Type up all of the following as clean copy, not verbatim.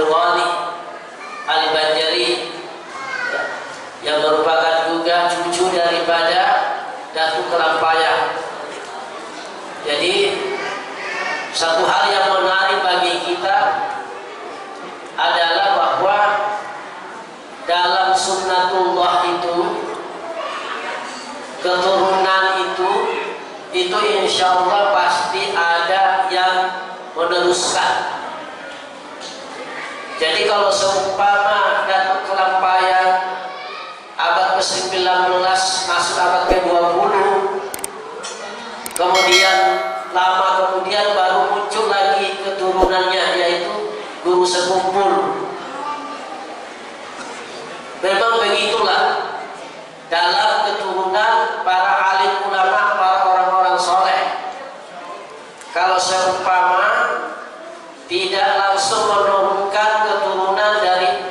Abdul Ghani Al-Banjari, ya, yang merupakan juga cucu daripada Datuk Kelampaya. Jadi satu hal yang menarik bagi kita adalah bahwa dalam sunnatullah itu, keturunan itu insya Allah pasti ada yang meneruskan. Jadi kalau seumpama Datuk Kelampaya abad ke-19 masuk abad ke-20, kemudian lama kemudian baru muncul lagi keturunannya, yaitu Guru Sekumpul. Memang begitulah dalam keturunan para alim ulama, para orang-orang soleh. Kalau seumpama tidak langsung menurunkan keturunan dari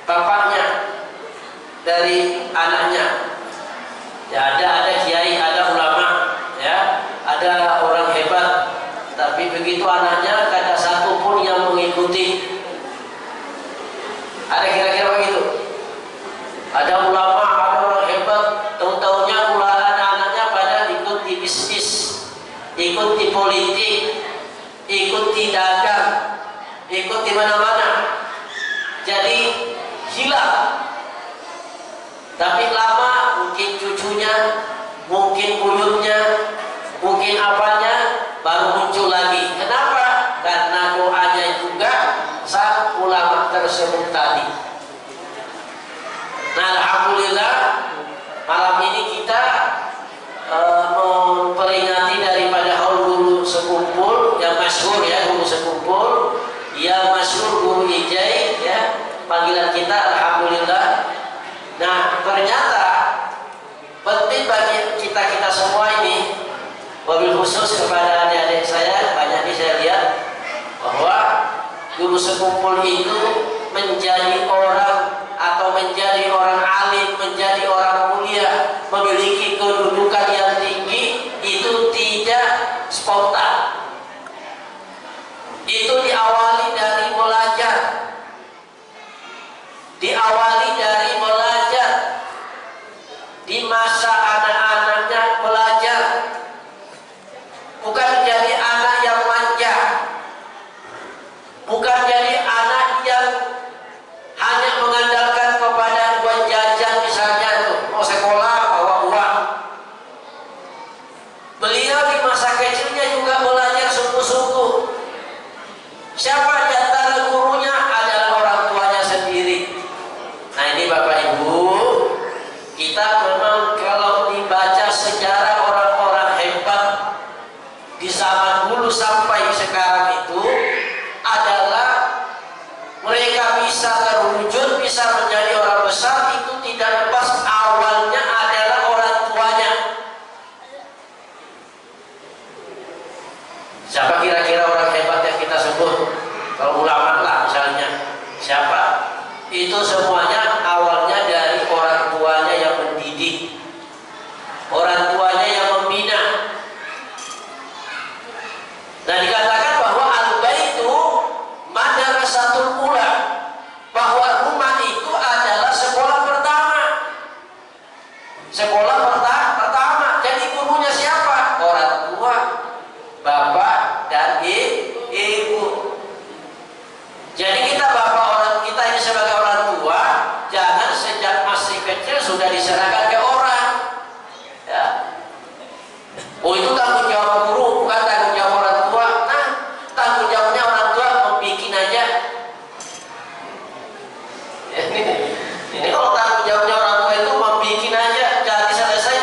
bapaknya, dari anaknya, ya ada kiai, ada ulama, ya ada orang hebat, tapi begitu anaknya tidak ada satu pun yang mengikuti. Ada kira-kira begitu? Ada ulama, ada orang hebat, tahu-tahunya pula anak-anaknya pada ikut di bisnis, ikut di politik, ikut di dagang, ikut di mana-mana. Jadi hilang. Tapi lama mungkin cucunya, mungkin buyutnya, mungkin apanya baru muncul lagi. Kenapa? Karena doanya juga sang ulama tersebut tadi. Nah, alhamdulillah malam ini kita memperingati daripada haul Guru Sekumpul yang masyhur, ya, Guru Sekumpul yang masyhur Guru Ijai, ya, panggilan kita, alhamdulillah. Nah, ternyata penting bagi kita semua ini, wabil khusus kepada adik-adik saya, banyak nih saya lihat bahwa Guru Sekumpul itu menjadi orang atau menjadi orang alim, menjadi orang mulia, memiliki kedudukan yang tinggi, itu tidak spontan. Itu diawali dari belajar, diawali dari belajar, di masa anak-anaknya belajar, bukan jadi anak yang manja, bukan jadi anak yang hanya mengandalkan kepada uang jajan, misalnya tuh mau sekolah bawa uang. Beliau di masa kecilnya juga belajar sungguh-sungguh. Siapa di antara gurunya? Adalah orang tuanya sendiri. Nah, ini Bapak Ibu, kita memang kalau dibaca sejarah orang-orang hebat di zaman dulu sampai sekarang itu adalah mereka bisa terwujud, bisa menjadi orang besar, itu tidak lepas awalnya adalah orang tuanya. Siapa kira-kira orang hebat yang kita sebut? Kalau ulama lah misalnya, siapa? Itu semuanya awalnya dari orang tuanya yang mendidik, orang tuanya yang membina. Nah, dikatakan bahwa al-baitu madrasatul ula, bahwa rumah itu adalah sekolah pertama. Sekolah pertama. Jadi gurunya siapa? Orang tua, bapak dan ibu. Jadi kita kita ini sebagai orang tua, jangan sejak masih kecil sudah diserahkan ke orang. Ya. Oh, itu tanggung jawab guru, bukan tanggung jawab orang tua. Nah, tanggung jawabnya orang tua membikin aja. Ini kalau tanggung jawabnya orang tua itu membikin aja, jadi selesai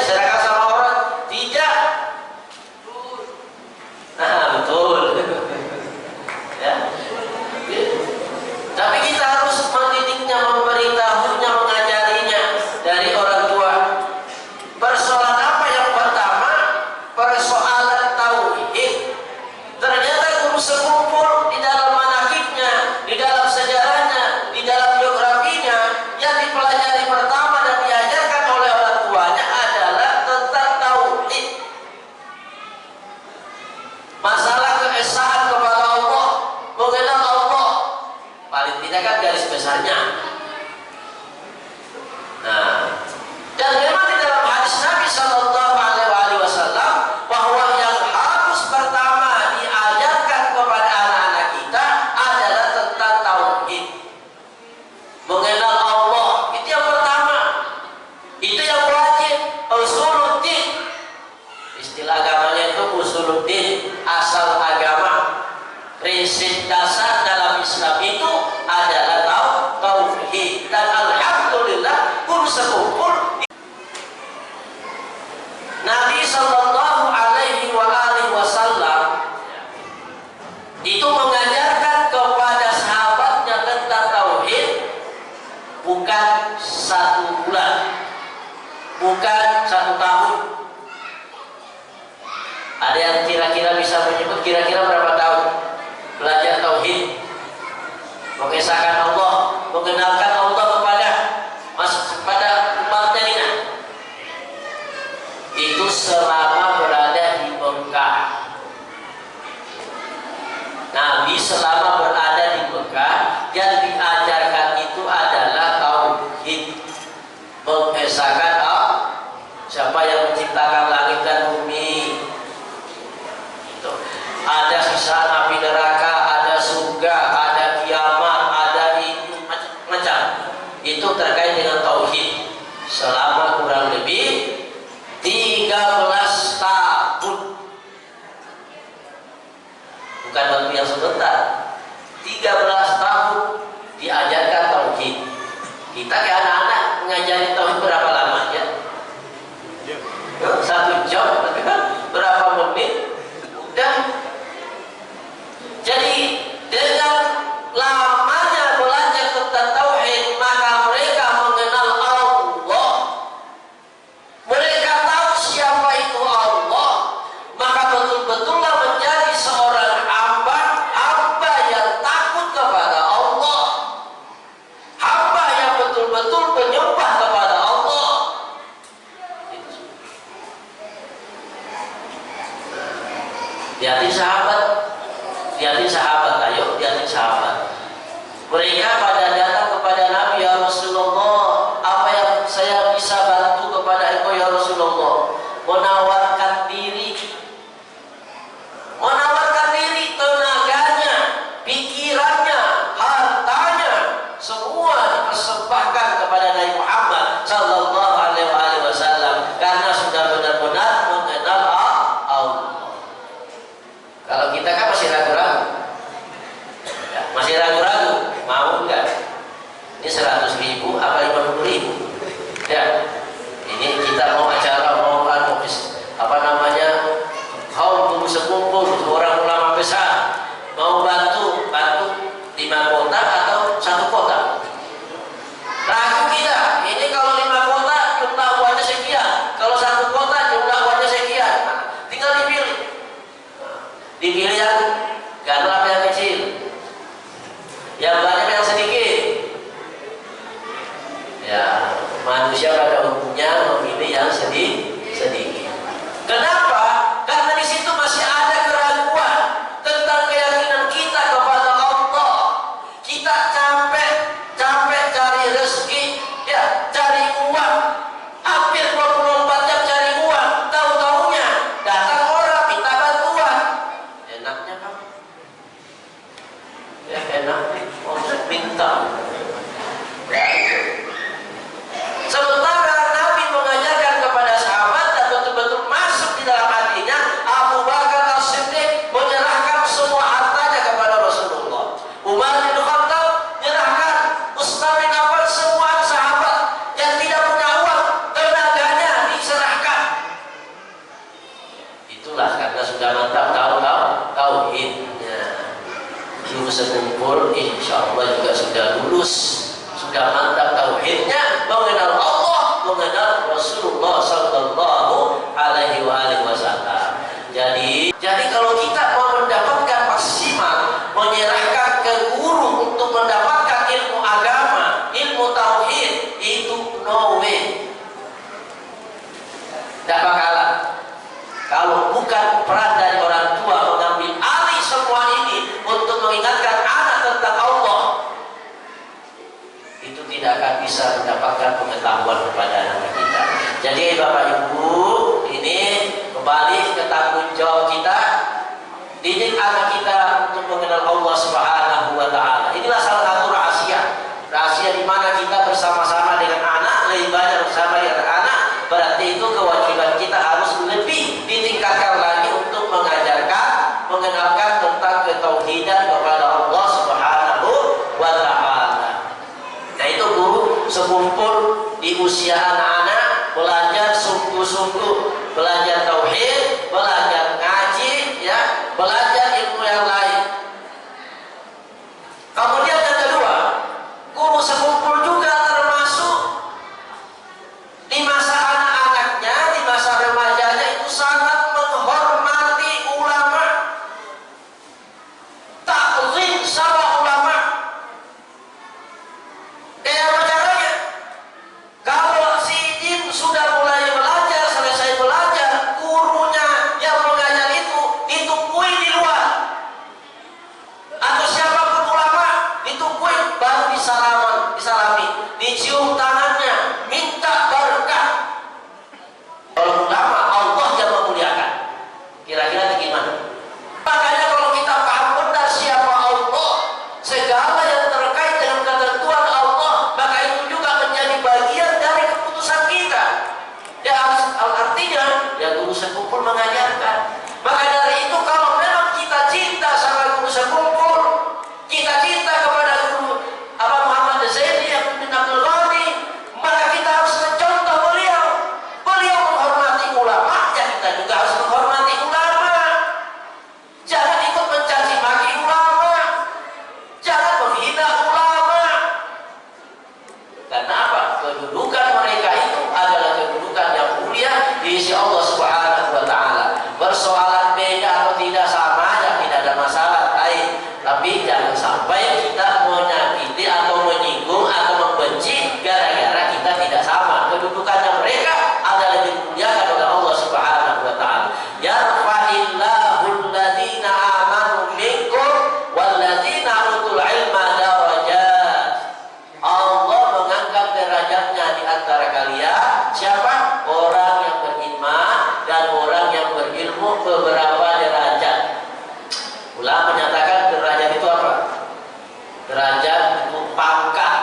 usuluddin, asal agama, prinsip dasar dalam Islam itu adalah tauhid. Dan alhamdulillah pun sekumpul Nabi Sallallahu Alaihi Wasallam itu mengajarkan kepada sahabatnya tentang tauhid bukan 1 bulan, bukan 1 tahun. Ada yang kira-kira bisa menyebut kira-kira berapa tahun belajar tauhid, mengesahkan Allah, mengenalkan Allah kepada umatnya ini? Itu selama berada di Mekah. Nabi selama berada di Mekah yang diajarkan itu adalah tauhid, mengesahkan siapa yang menciptakan langit dan bumi. Itu. Ada sisa api neraka, ada surga, ada kiamat, ada ini macam-macam. Itu terkait dengan tauhid selama kurang lebih 13 tahun. Bukan waktu yang sebentar. 13 tahun diajarkan tauhid. Kita ke anak-anak mengajari tauhid berapa lama ya? 1 jam, berapa menit? Udah. Jadi dengan lamanya belajar tentang tauhid, maka mereka mengenal Allah. Mereka tahu siapa itu Allah, maka betul-betullah menjadi seorang hamba yang takut kepada Allah, hamba yang betul-betul menyembah kepada Allah. Hati sahabat, ayo hati sahabat. Mereka pada datang kepada Nabi, ya Rasulullah, apa yang saya bisa bantu kepada engkau ya Rasulullah? Menawarkan diri, tenaganya, pikirannya, hartanya, semua dipersembahkan kepada Nabi Muhammad Sallallahu Alaihi Wasallam karena sudah benar-benar mengenal Allah. Kalau kita kan masih ragu-ragu, mau enggak? Ini 100.000 apa 50.000? Ya, ini kita mau acara, mau apa namanya, kaum sekumpul orang ulama besar, mau bantu 5 kota atau 1 kota. Ragu kita, ini kalau 5 kota jumlah uangnya sekian, kalau 1 kota jumlah uangnya sekian. Tinggal dipilih yang gandul apa yang kecil, yang banyak yang sedikit. Ya, manusia pada umumnya memilih yang sedikit. Kenapa? Karena di situ masih ada keraguan tentang keyakinan kita kepada Allah. Kita capek cari rezeki, ya, cari uang, hampir 24 jam cari uang. Tahu-tahunya datang orang minta bantuan. Enaknya kan? Ya enak, minta. Sementara Nabi mengajarkan kepada sahabat dan betul-betul masuk di dalam hatinya. Abu Bakar As-Siddiq menyerahkan semua hartanya kepada Rasulullah. Umar bin Khattab menyerahkan, Utsman bin Affan, semua sahabat yang tidak punya uang, tenaganya diserahkan. Itulah karena sudah mantap tauhidnya. Juru sekumpul insya Allah juga sudah lulus, sudah mantap tauhidnya, mengenal Allah, mengenal Rasulullah Sallallahu Alaihi Wasallam. Jadi kalau kita mau mendapatkan maksimal, menyerahkan ke guru untuk mendapatkan ilmu agama, ilmu tauhid, itu no way, tidak bakalan. Kalau bukan peran dari orang tua mengambil alih semua ini untuk mengingatkan anak tentang Allah, itu tidak akan bisa mendapatkan pengetahuan kepada anak kita. Jadi Bapak Ibu, ini kembali ke tanggung jawab kita, didik anak kita untuk mengenal Allah Subhanahu wa Ta'ala. Inilah salah satu rahasia di mana kita bersama-sama dengan anak, lebih banyak bersama dengan anak. Berarti itu kewajiban kita harus lebih ditingkatkan lagi untuk mengajar usia anak-anak belajar sungguh-sungguh, belajar tauhid, belajar ngaji, ya, belajar ilmu yang lain. Kemudian yang kedua, guru sekumpul juga termasuk di masa anak-anaknya, di masa remajanya itu sangat menghormati ulama, takzim sama ulama. Kayak apa caranya? Kalau si Jin sudah mulai belajar, selesai belajar, gurunya yang mengajar itu ditungguin di luar, atau siapapun ulama ditungguin, baru disalami, dicium tangannya, minta berkah. Kalau ulama Allah yang memuliakan, kira-kira gimana? Makanya kalau kita paham benar siapa Allah, segala yang terkait dengan ketentuan Allah, maka itu juga menjadi bagian dari keputusan kita. Ya artinya, ya guru sekumpul mengajarkan. Maka dari itu kalau memang kita cinta sama guru sekumpul, kita cinta kepada guru Muhammad Zaini bin Abdul Ghani, maka kita harus mencontoh beliau. Beliau menghormati ulama, ya kita juga harus menghormati ulama. Jangan ikut mencaci maki ulama, jangan menghina ulama. Karena apa? Kedudukan mereka itu adalah kedudukan yang mulia di sisi Allah Subhanahu wa taala. Persoalan beda atau tidak sama aja, tidak ada masalah lain. Tapi jangan sampai kita menyakiti atau menyinggung atau membenci gara-gara kita tidak sama. Kedudukannya mereka adalah dimuliakan oleh Allah Subhanahu wa taala. Yarfa'illahu alladziina aamanu minkum walladziina utul ilma darajat. Allah mengangkat derajatnya di antara kalian. Siapa? Orang yang beriman dan orang yang berilmu beberapa derajat. Ulama menyatakan derajat itu apa? Derajat itu pangkat.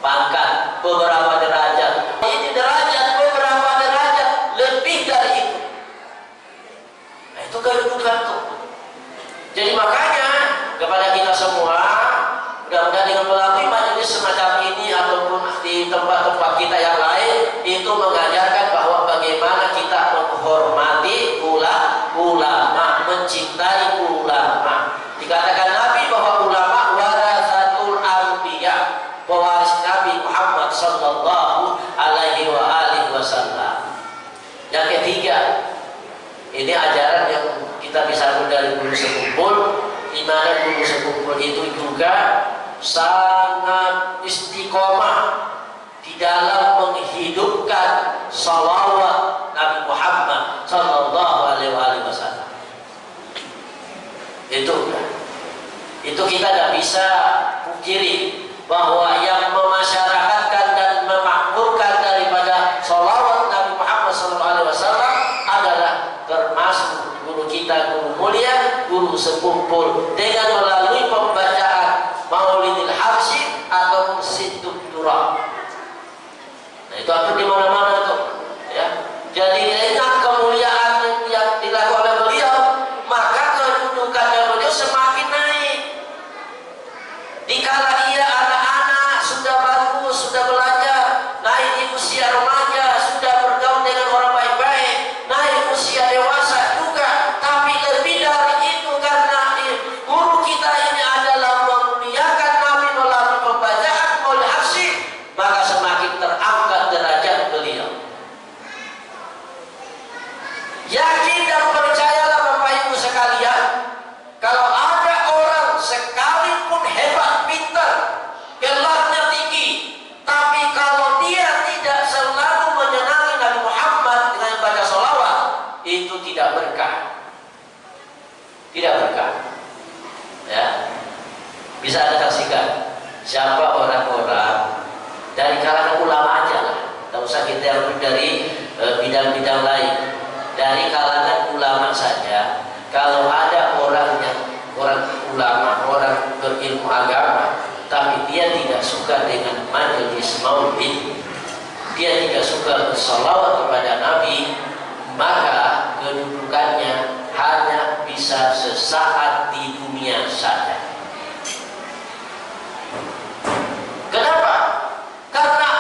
Pangkat, beberapa derajat. Ini derajat, beberapa derajat, lebih dari itu. Nah, itu kedudukan tuh. Jadi makanya kepada kita semua, mudah-mudahan dengan melalui majelis semacam ini ataupun di tempat-tempat kita yang lain, itu mengajarkan bahwa bagaimana kita menghormati ulama, mencintai ulama. Dikatakan Nabi bahwa ulama warasatul anbiya, pewaris Nabi Muhammad sallallahu alaihi wasallam. Yang ketiga, ini ajaran yang kita bisa ambil dari guru sekumpul, di mana guru sekumpul itu juga sangat istiqomah di dalam menghidupkan salawat Nabi Muhammad sallallahu alaihi wasallam. Itu kita tidak bisa pungkiri bahwa yang memasyarakatkan dan memakmurkan daripada salawat Nabi Muhammad sallallahu alaihi wasallam adalah termasuk guru kita, guru mulia, guru sekumpul, dengan melalui pembacaan Maulidil Habsyi atau Siddud Durah. Nah, itu atur di mana-mana tuh, ya. Jadi ingat kemuliaan yang dilakukan oleh beliau, maka kedudukannya beliau semakin naik. Dikala ia anak-anak sudah bagus, sudah belajar, naik di usia remaja, sudah bergaul dengan orang baik-baik, naik usia dewasa juga. Tapi lebih dari itu, karena guru kita ini adalah memuliakan Nabi melalui pembacaan Maulid Habsyi, maka semakin terangkat derajat beliau. Yakin dan percayalah Bapak Ibu sekalian, kalau ada orang sekalipun hebat, pintar, gelarnya tinggi, tapi kalau dia tidak selalu menyenangi Nabi Muhammad dengan baca sholawat, itu tidak berkah. Tidak berkah. Ya, bisa Anda saksikan siapa orang-orang dari kalangan ulama aja lah, tidak usah kita yang dari bidang-bidang lain. Dari kalangan ulama saja, kalau ada orang ulama, orang berilmu agama, tapi dia tidak suka dengan majelis maulid, dia tidak suka bersalawat kepada Nabi, maka kedudukannya hanya bisa sesaat di dunia saja. Kenapa? Karena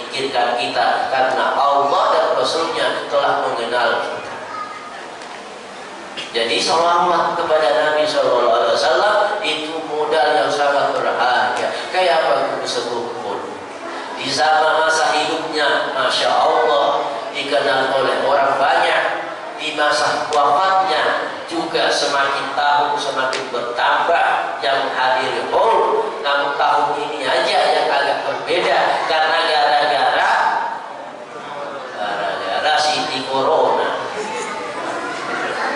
memikirkan kita, karena Allah dan Rasulnya telah mengenal kita. Jadi salawat kepada Nabi SAW itu modal yang sangat berharga. Kayak apa guru sekumpul di zaman masa hidupnya, Masya Allah, dikenal oleh orang banyak. Di masa wafatnya juga semakin tahun semakin bertambah yang hadir haul. Namun tahun ini aja yang agak berbeda karena gara-gara Siti Corona.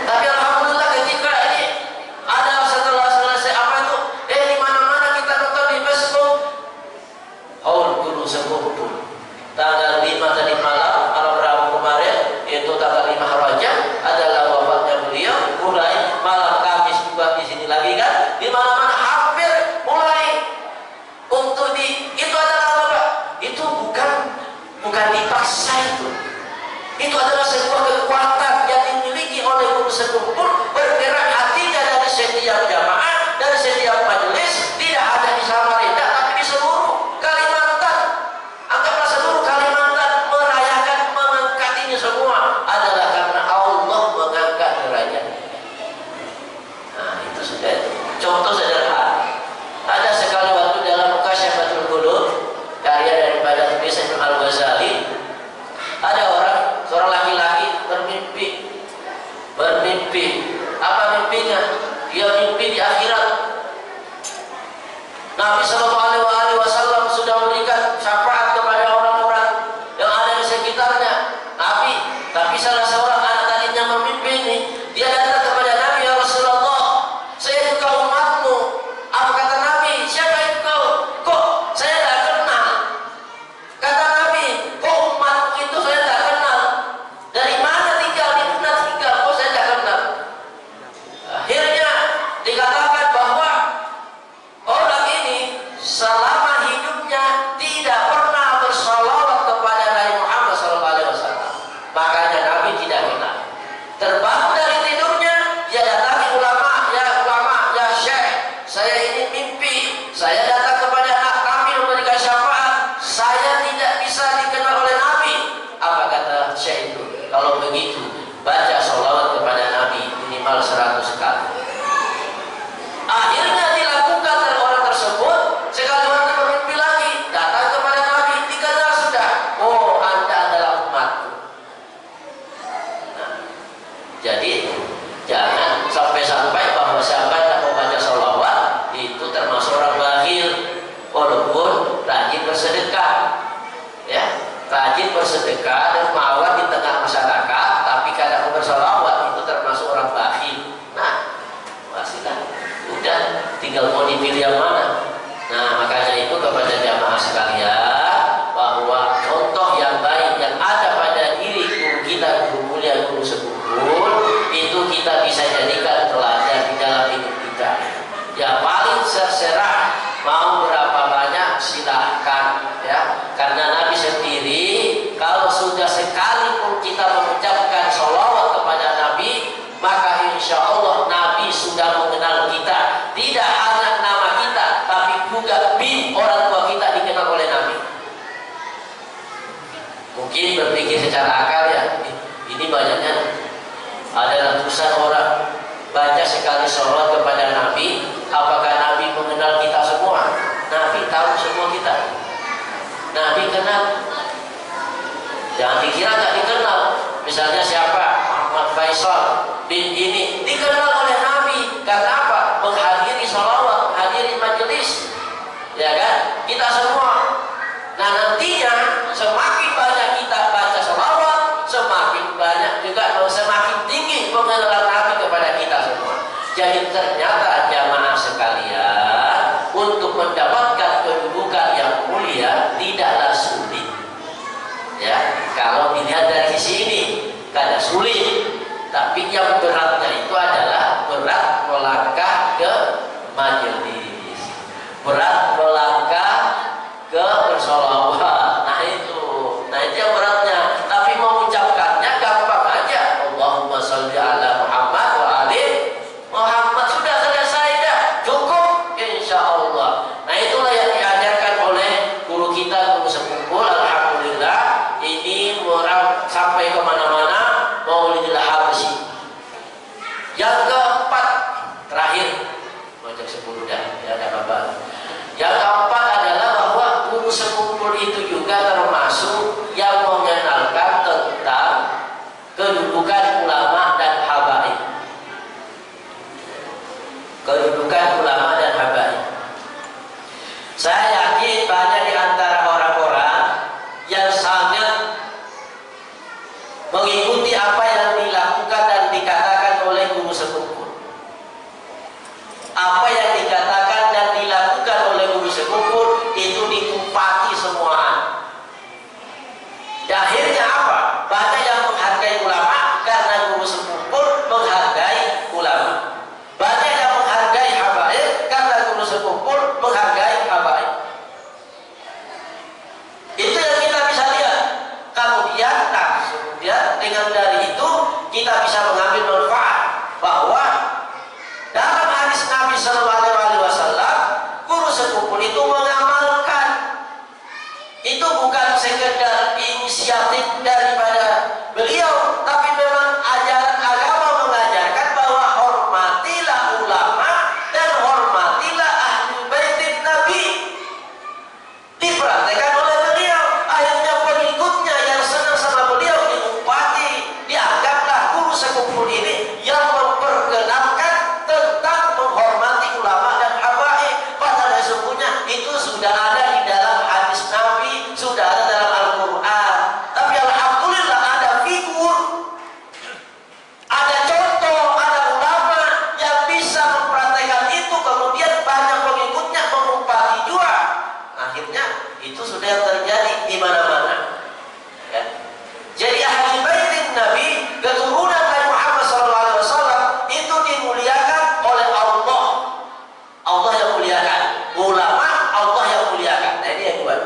Tapi alhamdulillah ketika ini ada setelah selesai apa itu, di mana-mana kita nonton di Facebook haul guru sekumpul. Tanggal 5 tadi malam Rabu kemarin, itu tanggal 5 Rajab adalah wafatnya beliau. Mulai malam Kamis juga di sini lagi kan, di mana-mana hampir mulai untuk itu adalah apa Pak? Itu bukan dipaksa itu adalah sebuah kekuatan yang dimiliki oleh guru sekumpul, bergerak hatinya dari setiap jamaah, dari setiap majelis, tidak ada di Samarinda tapi di seluruh Kalimantan. Anggaplah seluruh Kalimantan merayakan, mengangkat ini semua adalah karena Allah mengangkat derajatnya. Nah itu sudah itu. Contoh sederhana. Ada sekali waktu dalam Kasyafatul Qulub, karya daripada tulisan Imam Al-Ghazali, ada seorang laki-laki bermimpi. Apa mimpinya? Dia mimpi di akhirat. Nabi SAW sudah memberikan syafaat kepada orang-orang yang ada di sekitarnya. Tapi salah seorang anak tadinya memimpi ini, dia datang kepada Nabi, ya Rasulullah, saya juga umatmu. Apa kata Nabi? Siapa itu kau? Kok saya tak kenal? Kata Nabi, kok umatmu itu saya tak kenal? Dari mana tinggal? Di mana tinggal? Kok saya tak kenal? Akhirnya dikatakan bahwa orang ini selama hidupnya tidak pernah bersalawat kepada Nabi Muhammad SAW. Makanya Nabi tidak kenal. Terbangun dari tidurnya, dia datangi ulama, ya syekh, saya ini mimpi, saya datang kepada Nabi memberikan syafaat, saya tidak bisa dikenal oleh Nabi. Apa kata syekh itu? Kalau begitu, baca sholawat kepada Nabi minimal 100 kali. Akhirnya dilakukan oleh orang tersebut. Sekali waktu bermimpi lagi, datang kepada Nabi, dikenal sudah. Oh, Anda adalah umatku. Nah, jadi jangan sampai bahwa siapa yang mau baca sholawat itu termasuk orang bakhil, walaupun rajin bersedekah, ya, rajin bersedekah dan mawar di tengah masyarakat, tapi kadang bersolawat itu termasuk orang bakhil. Nah, pastilah udah tinggal mau dipilih yang mana. Nah makanya itu kepada jamaah sekalian, bahwa contoh yang baik yang ada pada diri guru kita, guru mulia, guru sekumpul, itu kita bisa jadikan teladan di dalam hidup kita. Ya paling terserah mau berapa banyak silahkan, ya, karena Nabi sendiri kalau sudah sekali pun kita mengucapkan sholawat kepada Nabi, maka insya Allah Nabi sudah mengenal kita. Tidak hanya nama kita, tapi juga orang tua kita dikenal oleh Nabi. Mungkin berpikir secara akal, ya, ini banyaknya ada ratusan orang baca sekali sholawat kepada Nabi. Apakah Nabi mengenal kita semua? Nabi tahu semua kita. Nabi kenal. Jangan dikira nggak dikenal. Misalnya siapa? Muhammad Faisal bin ini dikenal oleh Nabi. Karena apa? Menghadiri sholawat, menghadiri majelis, ya kan? Kita semua. Nah nantinya semakin banyak kita baca sholawat, semakin banyak juga semakin tinggi pengenalan Nabi kepada kita semua. Jadi ternyata jamaah sekalian, untuk mendapatkan kedudukan yang mulia tidaklah sulit. Ya, kalau dilihat dari sisi ini, kadang sulit. Tapi yang beratnya itu adalah berat melangkah ke majelis, berat melangkah ke bersolawat. Nah itu yang beratnya. Tapi mengucapkannya gampang aja. Allahumma sholli ala Muhammad wa ali Muhammad, sudah selesai dah, cukup insya Allah. Nah itulah yang diajarkan oleh guru kita, guru sekumpul. Alhamdulillah mengikuti apa yang dilakukan dan dikatakan oleh guru sekumpul. Apa yang dikatakan dan dilakukan oleh guru sekumpul itu dikumpati semua. Dan akhirnya apa? Banyak yang menghargai ulama karena guru sekumpul menghargai ulama. Banyak yang menghargai habaib karena guru sekumpul menghargai habaib. Itu yang kita bisa lihat. Kemudian dengan dari itu kita bisa mengambil manfaat bahwa dalam hadis Nabi Shallallahu Alaihi Wasallam guru sekumpul itu mengamalkan. Itu bukan sekedar inisiatif daripada beliau, tapi memang ajaran agama mengajarkan bahwa hormatilah ulama dan hormatilah ahli baitin Nabi. Diperhatikan oleh beliau, akhirnya pengikutnya yang senang sama beliau diumpati, dianggaplah guru sekumpul ini yang memperkenalkan tentang menghormati ulama dan habaib. Padahal sesungguhnya itu sudah ada di dalam hadis Nabi, sudah ada dalam Al-Quran. Tapi alhamdulillah ada figur, ada contoh, ada ulama yang bisa mempraktekkan itu, kemudian banyak pengikutnya mengumpati juga. Akhirnya itu sudah yang terjadi di mana-mana. Ya. Jadi ahli baitin Nabi, keturunan Nabi Muhammad SAW itu dimuliakan oleh Allah. Allah yang muliakan. Ulama Allah yang muliakan. Nah ini yang kedua.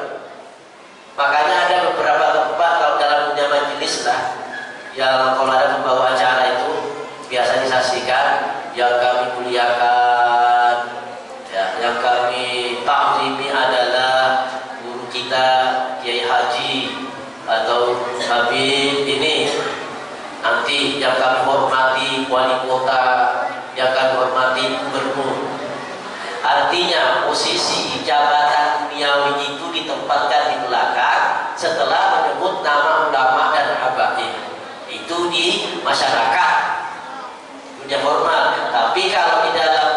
Makanya ada beberapa tempat kalau dalam dunia majelis lah, yang kalau ada pembawa acara itu biasa disaksikan yang kami muliakan, ya, yang kami takzimi adalah guru kita Kiai Haji atau Habib ini. Nanti yang kami hormati wali kota, yang kami hormati gubernur. Artinya posisi jabatan duniawi itu ditempatkan di belakang setelah menyebut nama ulama dan habaib. Itu di masyarakat punya hormat. Tapi kalau di dalam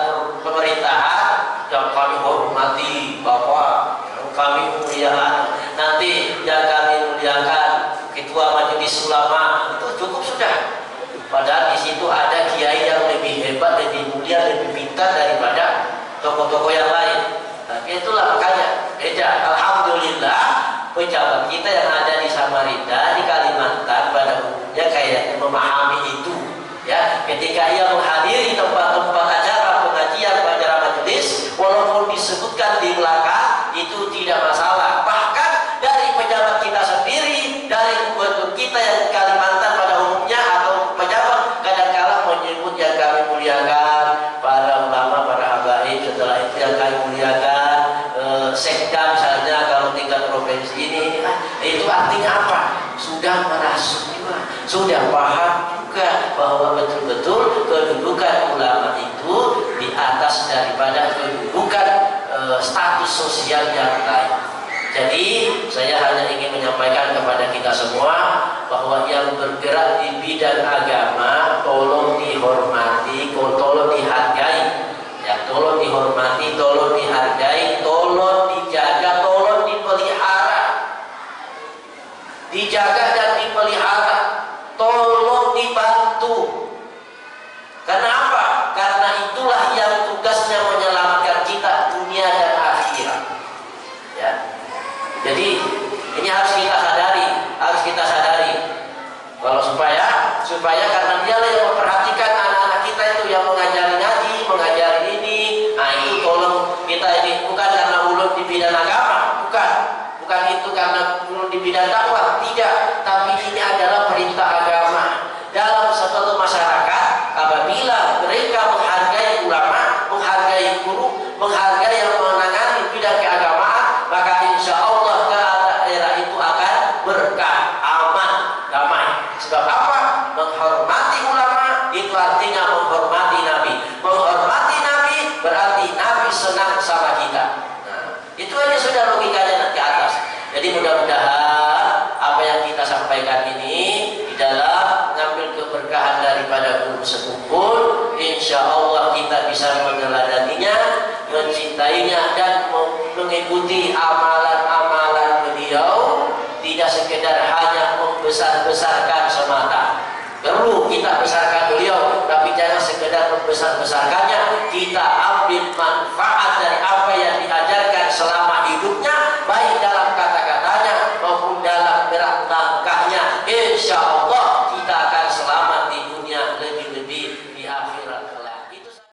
pemerintahan yang kami hormati Bapak, yang kami muliakan, nanti yang kami muliakan ketua majelis ulama, itu cukup sudah. Padahal di situ ada kiai yang lebih hebat, lebih mulia, lebih pintar daripada tokoh-tokoh yang lain. Tapi itulah makanya beda. Alhamdulillah pejabat kita yang ada di Samarinda, di Kalimantan pada umumnya kayaknya memahami itu. Ya, ketika ia menghadiri tempat-tempat acara pengajian, acara majelis, walaupun disebutkan di belakang itu tidak masalah. Bahkan dari pejabat kita sendiri, dari gubernur kita yang di Kalimantan pada umumnya atau pejabat kadang-kala menyebut yang kami muliakan para ulama, para habaib. Setelah itu yang kami muliakan sekda misalnya kalau tingkat provinsi ini. Itu artinya apa? Sudah merasuk juga, sudah paham juga bahwa betul-betul kedudukan ulama itu di atas daripada kedudukan status sosial yang lain. Jadi saya hanya ingin menyampaikan kepada kita semua bahwa yang bergerak di bidang agama tolong dihormati, tolong dihargai. Ya, tolong dihormati, tolong dihargai, tolong dijaga, tolong dipelihara. Dijaga dan dipelihara, tolong dibantu. Kenapa? Karena itulah yang tugasnya menyelamatkan kita dunia dan akhirat. Ya. Jadi ini harus kita sadari, Kalau supaya karena dialah yang memperhatikan anak-anak kita itu, yang mengajari ngaji, mengajari ini. Nah itu tolong kita ini, bukan karena ulun di bidang agama, bukan itu karena ulun di bidang dakwah, tidak. Tapi ini adalah perintah agama dalam suatu masyarakat. Apabila mereka menghargai ulama, menghargai guru, menghargai yang menangani bidang keagamaan, maka insya Allah daerah itu akan berkah, aman, damai. Sebab apa? Menghormati ulama itu artinya menghormati Nabi. Menghormati Nabi berarti Nabi senang sama kita. Nah, itu aja sudah logikanya nanti atas. Jadi mudah-mudahan apa yang kita sampaikan ini di dalam mengambil keberkahan daripada guru sekumpul, insya Allah kita bisa meneladaninya, mencintainya dan mengikuti amalan-amalan beliau, tidak sekedar sekedar hanya membesar-besarkan semata. Perlu kita besarkan beliau, tapi jangan sekedar membesar-besarkannya. Kita ambil manfaat dari apa yang diajarkan selama hidupnya, baik dalam kata-katanya maupun dalam gerak